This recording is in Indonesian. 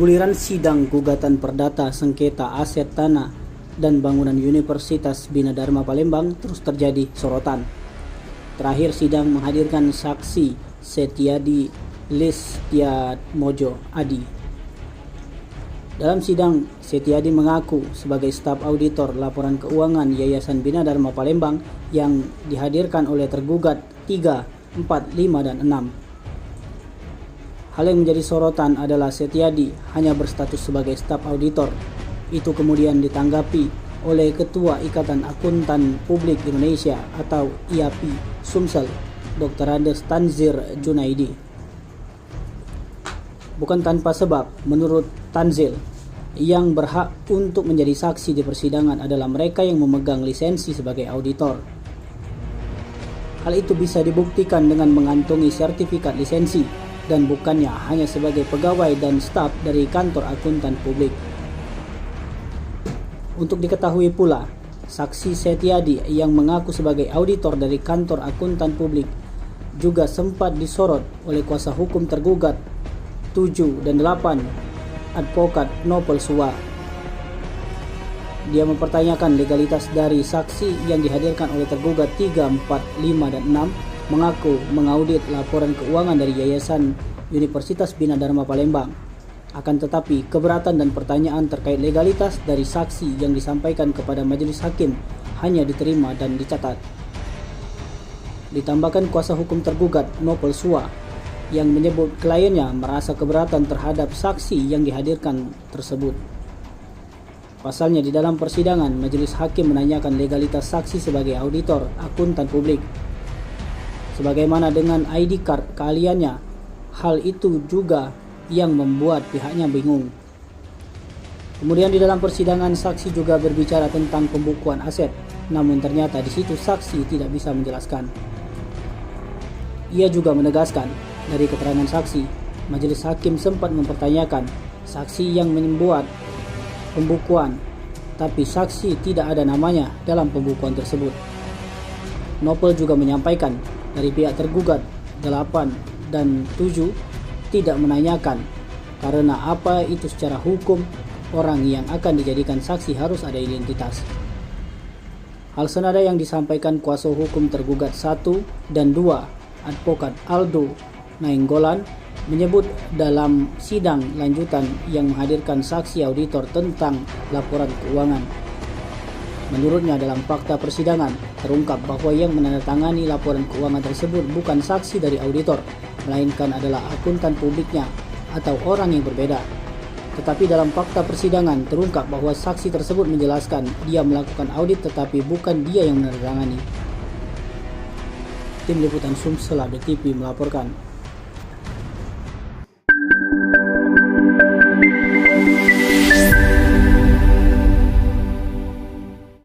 Guliran sidang gugatan perdata sengketa aset tanah dan bangunan Universitas Bina Dharma Palembang terus terjadi sorotan. Terakhir sidang menghadirkan saksi Setiadi Listiatmojo Adi. Dalam sidang, Setiadi mengaku sebagai staf auditor laporan keuangan Yayasan Bina Dharma Palembang yang dihadirkan oleh tergugat 3, 4, 5, dan 6. Hal yang menjadi sorotan adalah Setiadi hanya berstatus sebagai staf auditor. Itu kemudian ditanggapi oleh Ketua Ikatan Akuntan Publik Indonesia atau IAPI Sumsel, Dr. Andes Tanzir Junaidi. Bukan tanpa sebab, menurut Tanzil, yang berhak untuk menjadi saksi di persidangan adalah mereka yang memegang lisensi sebagai auditor. Hal itu bisa dibuktikan dengan mengantongi sertifikat lisensi dan bukannya hanya sebagai pegawai dan staf dari kantor akuntan publik. Untuk diketahui pula, saksi Setiadi yang mengaku sebagai auditor dari kantor akuntan publik juga sempat disorot oleh kuasa hukum tergugat 7 dan 8, advokat Nopel Suwa. Dia mempertanyakan legalitas dari saksi yang dihadirkan oleh tergugat 3, 4, 5, dan 6 mengaku mengaudit laporan keuangan dari Yayasan Universitas Bina Dharma Palembang. Akan tetapi, keberatan dan pertanyaan terkait legalitas dari saksi yang disampaikan kepada majelis hakim hanya diterima dan dicatat. Ditambahkan kuasa hukum tergugat Nopel Suwa yang menyebut kliennya merasa keberatan terhadap saksi yang dihadirkan tersebut. Pasalnya di dalam persidangan, majelis hakim menanyakan legalitas saksi sebagai auditor akuntan publik. Sebagaimana dengan ID card keahliannya, hal itu juga yang membuat pihaknya bingung. Kemudian di dalam persidangan, saksi juga berbicara tentang pembukuan aset, namun ternyata di situ saksi tidak bisa menjelaskan. Ia juga menegaskan, dari keterangan saksi, majelis hakim sempat mempertanyakan saksi yang membuat pembukuan, tapi saksi tidak ada namanya dalam pembukuan tersebut. Nopel juga menyampaikan dari pihak tergugat 8 dan 7 tidak menanyakan karena apa itu secara hukum orang yang akan dijadikan saksi harus ada identitas. Hal senada yang disampaikan kuasa hukum tergugat 1 dan 2, advokat Aldo Nainggolan, menyebut dalam sidang lanjutan yang menghadirkan saksi auditor tentang laporan keuangan. Menurutnya dalam fakta persidangan terungkap bahwa yang menandatangani laporan keuangan tersebut bukan saksi dari auditor, melainkan adalah akuntan publiknya atau orang yang berbeda. Tetapi dalam fakta persidangan terungkap bahwa saksi tersebut menjelaskan dia melakukan audit tetapi bukan dia yang menandatangani. Tim Liputan Sumsel TV melaporkan.